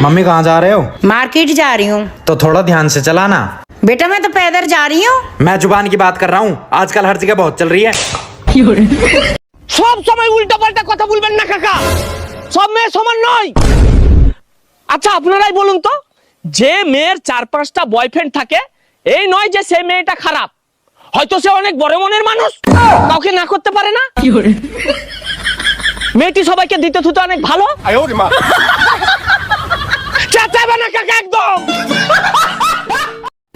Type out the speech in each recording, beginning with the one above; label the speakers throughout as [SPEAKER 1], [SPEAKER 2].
[SPEAKER 1] Mummy कहाँ जा रहे हो?
[SPEAKER 2] मार्केट जा रही हूँ।
[SPEAKER 1] तो थोड़ा ध्यान से चलाना।
[SPEAKER 2] बेटा मैं तो पैदल जा रही हूँ।
[SPEAKER 1] मैं जुबान की बात कर रहा हूँ, आजकल हर जगह बहुत चल रही है।
[SPEAKER 3] সব সময় উল্টাপাল্টা কথা বলবেন না কাকা, সব মেয়ে সমান নয়। আচ্ছা আপনারাই বলুন তো, যে মেয়ের 4-5টা বয়ফ্রেন্ড থাকে এই নয় যে সেই মেয়েটা খারাপ, হয়তো সে অনেক বড় মনের মানুষ, কাউকে না করতে পারে না। মেয়েটি সবাইকে দিতে থুতে অনেক ভালো। চেঁচাবে না কাকা একদম।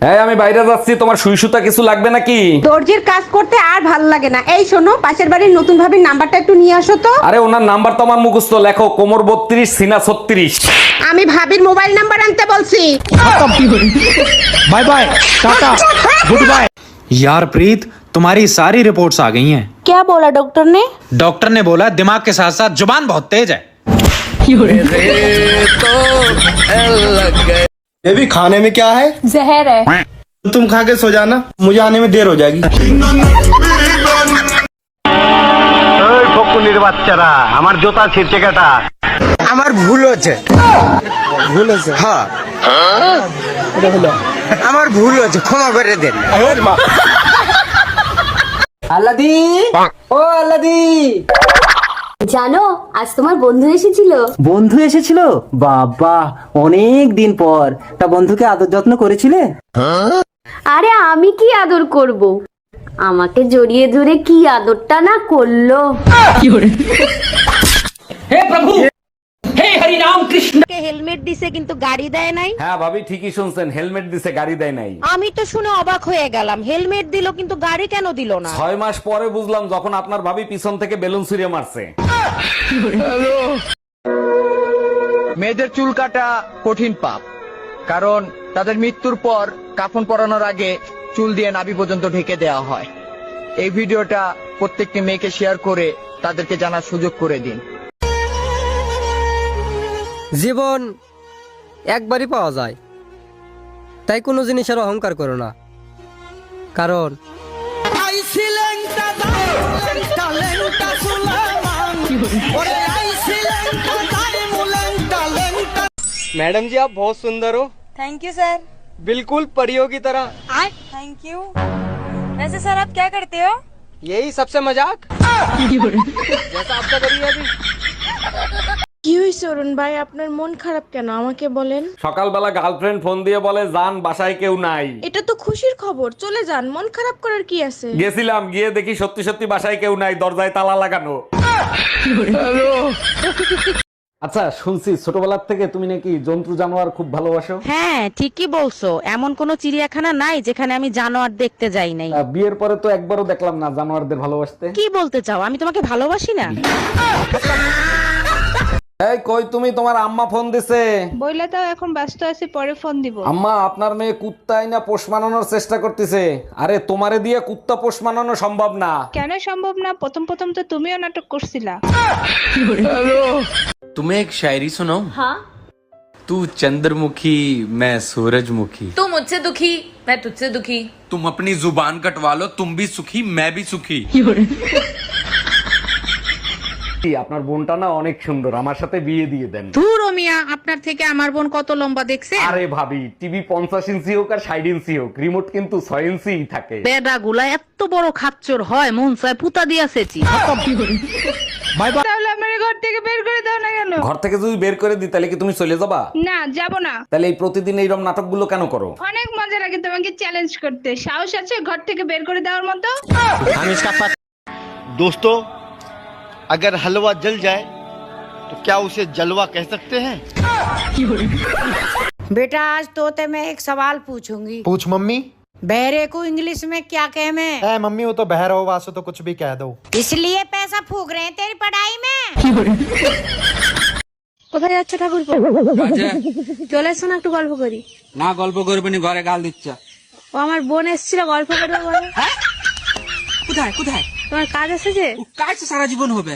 [SPEAKER 4] হ্যাঁ আমি বাইরে যাচ্ছি, তোমার সুই সুতা কিছু লাগবে নাকি?
[SPEAKER 5] দর্জির কাজ করতে আর ভালো লাগে না। এই শোনো, পাশের বাড়ির নতুন ভাবির নাম্বারটা একটু নিয়ে আসো তো।
[SPEAKER 4] আরে ওনার নাম্বার তো আমার মুখস্থ, লেখো কোমর 32 সিনা 36।
[SPEAKER 5] আমি ভাবির মোবাইল নাম্বার আনতে বলছি।
[SPEAKER 1] Bye bye, tata, goodbye. यार प्रीत, तुम्हारी सारी रिपोर्ट्स आ गई हैं।
[SPEAKER 5] क्या बोला डॉक्टर ने?
[SPEAKER 1] डॉक्टर ने बोला दिमाग के साथ साथ जुबान बहुत तेज है।
[SPEAKER 6] बेबी खाने में क्या है?
[SPEAKER 5] जहर है।
[SPEAKER 6] तुम खा के सो जाना, मुझे आने में देर हो जाएगी।
[SPEAKER 7] ফকুনির বাচ্চারা, আমার জুতা ছিঁড়ছে কাটা।
[SPEAKER 6] আমার ভুল হচ্ছে। ভুল হচ্ছে? হ্যাঁ আমার ভুল হচ্ছে, ক্ষমা করে দেন।
[SPEAKER 8] আল্লাদি, ও আল্লাদি,
[SPEAKER 9] জানো আজ তোমার বন্ধু এসেছিল।
[SPEAKER 8] বন্ধু এসেছিল? বাবা অনেক দিন পর। তা বন্ধুকে আদর যত্ন করেছিলে?
[SPEAKER 9] আরে আমি কি আদর করব, আমাকে জড়িয়ে ধরে কি আদরটা না করলো।
[SPEAKER 3] হে প্রভু, হে হরি রাম কৃষ্ণ।
[SPEAKER 5] হেলমেট দিছে কিন্তু গাড়ি দেয় নাই।
[SPEAKER 4] হ্যাঁ ভাবি ঠিকই শুনছেন, হেলমেট দিছে গাড়ি দেয় নাই।
[SPEAKER 5] আমি তো শুনে অবাক হয়ে গেলাম, হেলমেট দিল কিন্তু গাড়ি কেন দিল না?
[SPEAKER 4] 6 মাস পরে বুঝলাম, যখন আপনার ভাবি পিছন থেকে বেলুন ছুঁড়ে মারছে।
[SPEAKER 10] মেয়েদের চুল কাটা কঠিন পাপ, কারণ তাদের মৃত্যুর পর কাফন পরানোর আগে চুল দিয়ে নাভি পর্যন্ত ঢেকে দেওয়া হয়। এই ভিডিওটা প্রত্যেকটি মেয়েকে শেয়ার করে তাদেরকে জানার সুযোগ করে দিন।
[SPEAKER 8] জীবন একবারই পাওয়া যায়, তাই কোনো জিনিসের অহংকার করো না, কারণ
[SPEAKER 10] मैडम जी आप बहुत सुंदर हो।
[SPEAKER 2] Thank you sir.
[SPEAKER 10] बिल्कुल परियों की तरह।
[SPEAKER 2] Thank you. वैसे सर आप क्या करते हो?
[SPEAKER 10] यही सबसे मजाक जैसा आपका करिए अभी।
[SPEAKER 5] কি হইছে অরুণ ভাই, আপনার মন খারাপ কেন আমাকে বলেন?
[SPEAKER 4] সকালবেলা গার্লফ্রেন্ড ফোন দিয়ে বলে যান বাসায় কেউ নাই।
[SPEAKER 5] এটা তো খুশির খবর, চলে যান, মন খারাপ করার কি আছে?
[SPEAKER 4] গেছিলাম, গিয়ে দেখি সত্যি সত্যি বাসায় কেউ নাই, দরজায় তালা লাগানো। আচ্ছা শুনছি ছোটবেলার থেকে তুমি নাকি জন্তু জানোয়ার খুব ভালোবাসো।
[SPEAKER 2] হ্যাঁ ঠিকই বলছো, এমন কোনো চিড়িয়াখানা নাই যেখানে আমি জানোয়ার দেখতে যাই নাই।
[SPEAKER 4] বিয়ের পরে তো একবারও দেখলাম না জানোয়ারদের ভালোবাসতে।
[SPEAKER 2] কি বলতে চাও, আমি তোমাকে ভালোবাসি না?
[SPEAKER 4] এই কই তুমি, তোমার আম্মা ফোন দিছে।
[SPEAKER 5] বইলে তাও এখন ব্যস্ত আছি, পরে ফোন দিব।
[SPEAKER 4] আম্মা আপনার মেয়ে কুত্তাই না পোষ মানানোর চেষ্টা করতেছে। আরে তোমারে দিয়ে কুত্তা পোষ মানানো সম্ভব না।
[SPEAKER 5] কেন সম্ভব না? প্রথম প্রথম তো তুমিও নাটক করছিলা।
[SPEAKER 11] तुम्हें एक शायरी सुनाऊं?
[SPEAKER 9] हाँ।
[SPEAKER 11] तू चंद्रमुखी मैं सूरजमुखी,
[SPEAKER 9] तू मुझसे दुखी मैं तुझसे दुखी,
[SPEAKER 11] तुम अपनी जुबान कटवा लो, तुम भी सुखी मैं भी सुखी।
[SPEAKER 4] আপনার বোনটা না অনেক সুন্দর, আমার সাথে বিয়ে দিয়ে দেন।
[SPEAKER 2] ধুর ও মিয়া, আপনার থেকে আমার বোন কত লম্বা দেখছে?
[SPEAKER 4] আরে ভাবি, টিভি 50 ইঞ্চি হোক আর 60 ইঞ্চি হোক, রিমোট কিন্তু 6 ইঞ্চি থাকে।
[SPEAKER 2] বেডা গুলা এত বড় খাচ্চর হয়, মন চায় পুতা দিয়াছেছি।
[SPEAKER 5] তাহলে আমার ঘর থেকে বের করে দাও না কেন?
[SPEAKER 4] ঘর থেকে যদি বের করে দিই তাহলে কি তুমি চলে যাবা?
[SPEAKER 5] না, যাব না।
[SPEAKER 4] তাহলে এই প্রতিদিন এইরকম নাটকগুলো কেন করো?
[SPEAKER 5] অনেক মজা লাগে তোমাকে চ্যালেঞ্জ করতে। সাহস আছে ঘর থেকে বের করে দেওয়ার মতো?
[SPEAKER 7] दोस्तों, अगर हलवा जल जाए तो क्या उसे जलवा कह सकते हैं?
[SPEAKER 2] बेटा आज तोते में एक सवाल पूछूंगी।
[SPEAKER 6] पूछ मम्मी।
[SPEAKER 2] बहरे को इंग्लिश में क्या कहे मैं?
[SPEAKER 6] ए मम्मी, वो तो बहर हो वासो तो कुछ भी कह दो।
[SPEAKER 2] इसलिए पैसा फूक रहे हैं तेरी पढ़ाई में।
[SPEAKER 5] কোথায় যাচ্ছ ঠাকুরপো? চলে এসো না, একটু গল্প করি।
[SPEAKER 10] না গল্প করবে না, ঘরে গাল দিচ্ছে।
[SPEAKER 5] ও আমার বোন এসেছিল, গল্প করবে বলে।
[SPEAKER 10] কোথায় কোথায়
[SPEAKER 5] তোমার কাজ এসেছে?
[SPEAKER 10] কাজ সারা জীবন হবে।